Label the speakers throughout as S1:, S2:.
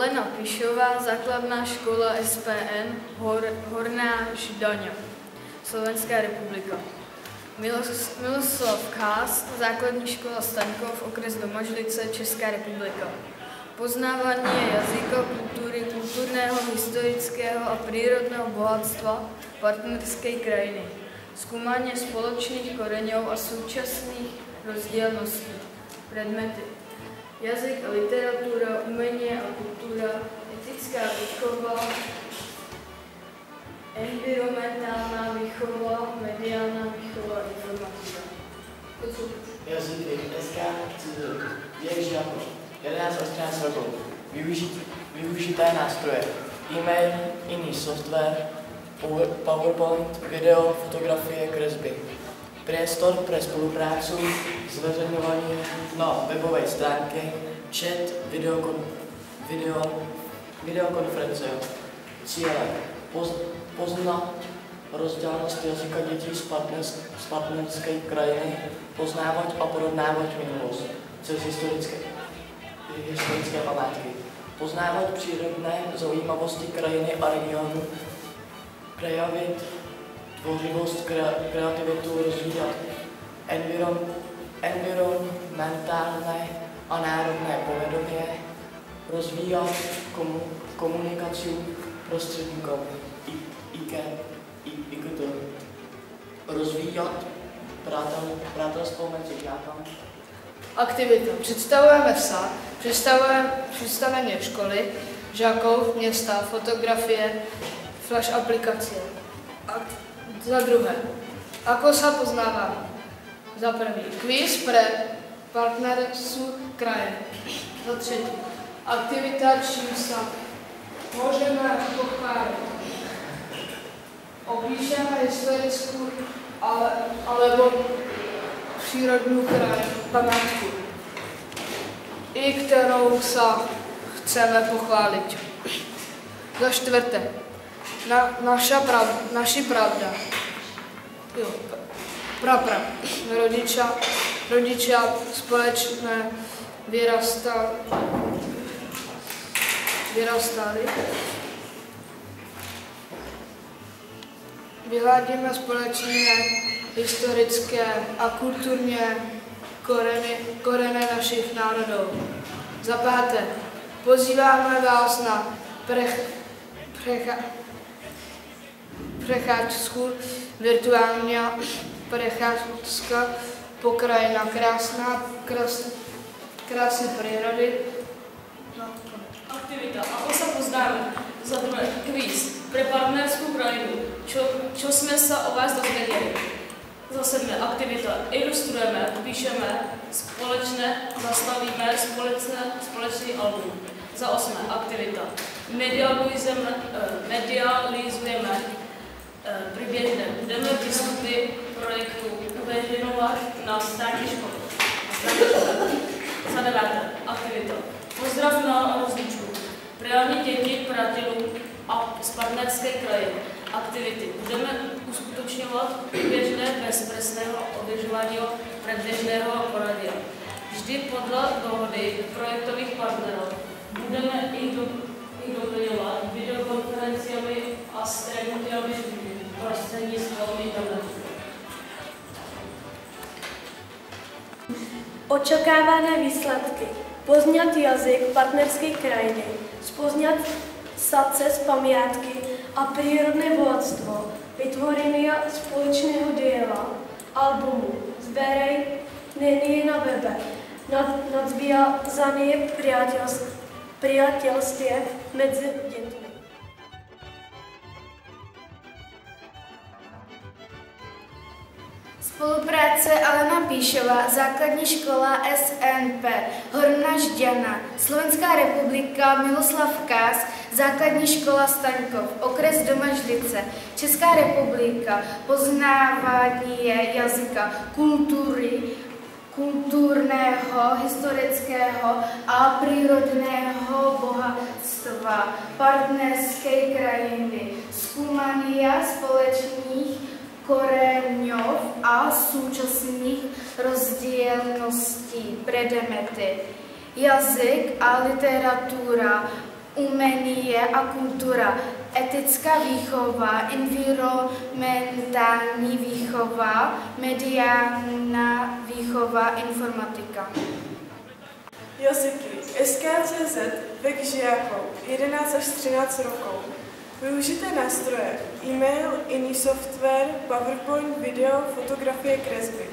S1: Alena Pišová, základná škola SPN Horná Ždaňa, Slovenská republika. Miloslav Kás, základní škola Staňkov, okres Domažlice, Česká republika. Poznávání jazyka, kultury, kulturného, historického a prírodného bohatstva partnerské krajiny. Zkoumání společných koreňov a současných rozdielností. Predmety. Jazyk a literatura, umění a kultura, etická výchova, environmentální výchova, mediální výchova, informatika.
S2: Jazyky, SK, věk žáků, 11 až 13 rokov, využité nástroje, e-mail, jiný software, PowerPoint, video, fotografie, kresby. Priestor pre spoluprácu, zveřejňování na webové stránky, chat, videokonference. Cíle. Poznat rozdělenost jazyka dětí z partnerské krajiny, poznávat a porovnávat minulost cez historické památky. Poznávat přírodné zajímavosti krajiny a regionu, prejavit tvořivost, kreativitu, rozvíjet environmentální a národné povědomí, rozvíjet komunikaci prostředníkům IKT, rozvíjet přátelství mezi žáky.
S3: Aktivita. Představujeme sa, představení školy, žákov, města, fotografie, flash aplikácie. Za druhé, ako sa poznáváme? Za prvý, kvíz pre partnerstvu kraje. Za třetí, aktivita, čím sa môžeme pochváliť. Opíšeme historickú alebo přírodnú památku, i kterou sa chceme pochváliť. Za čtvrté, naši pravda. Rodičia společné vyrastali. Vyhladíme společné historické a kulturně koreny našich národů. Za páté, pozýváme vás na prechádzku, virtuální prechádzka po krajina, krásy přírody.
S4: Aktivita. Ako sa poznáme? Za druhé, kvíz pre partnerskú krajinu. Čo sme sa o vás dozvedeli? Za sedmé, aktivita. Ilustrujeme, píšeme, společně zastavíme společný album. Za osmé, aktivita. Medializujeme průběžně. Budeme výstupy projektu uveřejňovat na státní škole. Za deváté, aktivita. Pozdrav na rozličku. Prijali děti, přátelů a z partnerské krajiny. Aktivity. Budeme uskutečňovat průběžné bezpresného ověřování předběžného poradia. Vždy podle dohody projektových partnerů. Budeme ich doplňovat videokonferenciami a streamingovými prostřednictvím internetu.
S5: Očekávané výsledky. Poznat jazyk partnerské krajiny, spoznat sadce z pamiátky a přírodné bohatstvo, vytvorení společného díla, albumu, zberej není na webe, nadzvíjazané přátelství mezi dětmi.
S1: Spolupráce Alena Píšová, základní škola SNP, Horná Žďana, Slovenská republika, Miloslav Kás, základní škola Staňkov, okres Domažlice, Česká republika, poznávání jazyka, kultury, kulturného, historického a přírodného bohatstva partnerské krajiny, zkoumání společných koreňov a současných rozdielností, predmety, jazyk a literatura, umění a kultura, etická výchova, environmentální výchova, mediální výchova, informatika.
S6: Jazyky. SK.CZ vek žiakov 11 až 13 rokov. Využité nástroje. E-mail, iný software, PowerPoint, video, fotografie, kresby.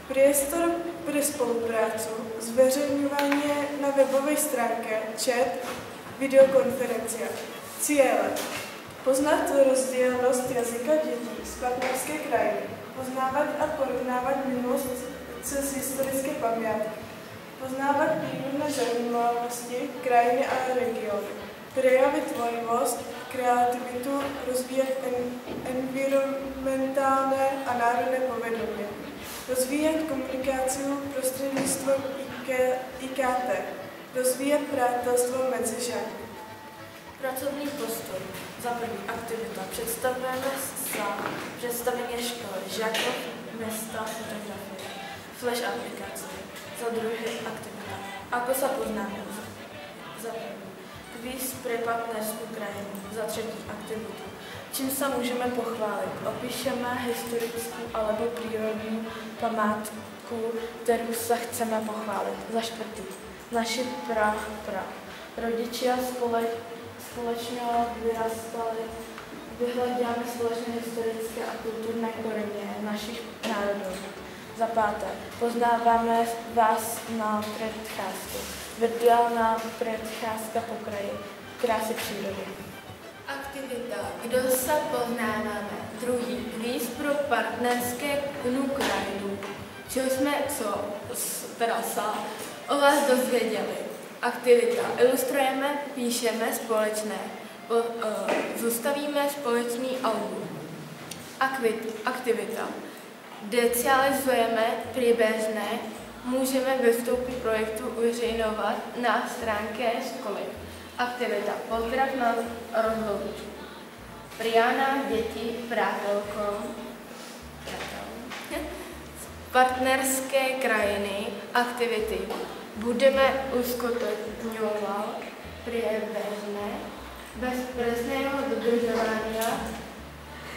S6: Priestor pre spoluprácu, zveřejňovanie na webovej stránke, chat, videokonferencia. Ciele. Poznat rozdielnosť jazyka detí z partnerské krajiny. Poznávať a porovnávať minulost cez historické pamiatky. Poznávat přírodné zajímavosti krajiny a regiony. Projevit tvorivosť, kreativitu, rozvíjet environmentálne a národné povedomie. Rozvíjet komunikaci prostřednictvím IKT. Rozvíjet přátelstvo mezi žáky.
S7: Pracovní postoj. Za první aktivita. Představujeme představení školy, žákov, města, fotografie, flash aplikace. Za druhé aktivita. Ako sa poznáme? Za první. Kvíz pre partnerskou krajinu. Za třetí aktivita. Čím sa môžeme pochválit? Opíšeme historickou alebo prírodní památku, kterou sa chceme pochválit. Za čtvrtý. Naši rodičia společně vyrastali, vyhledáme společné historické a kulturné koreně našich národů. Za páté, poznáváme vás na předcházku. Virtuální předcházka po kraji, krásy přírody.
S8: Aktivita, kdo se poznáváme. Druhý, kvíz pro partnerské krajinu. Čeho jsme o vás dozvěděli. Aktivita, ilustrujeme, píšeme společné. Zostavíme společný album. Aktivita. Decializujeme průběžné, můžeme vystoupit projektu uveřejňovat na stránce školy. Aktivita. Pozdrav na rozhodu. Priana, děti, prátelko. Partnerské krajiny, aktivity. Budeme uskutečňovat průběžné, bez presného dodržování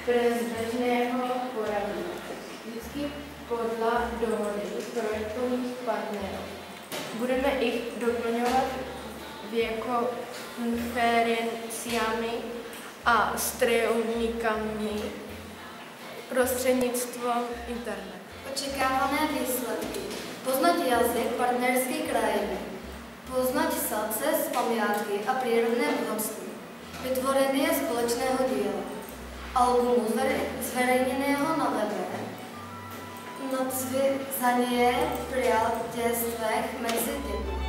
S8: průběžného poradí. Vždycky podle dohody projektových partnerů. Budeme ich doplňovat konferenciami a strojovníkami prostřednictvím internetu.
S9: Očekávané výsledky. Poznat jazyk partnerské krajiny. Poznat sadce z památky a přírodné bohatství. Vytvorení společného díla. Albumu zveřejněného na webe. Nadzvězanie přátelství mezi dětmi.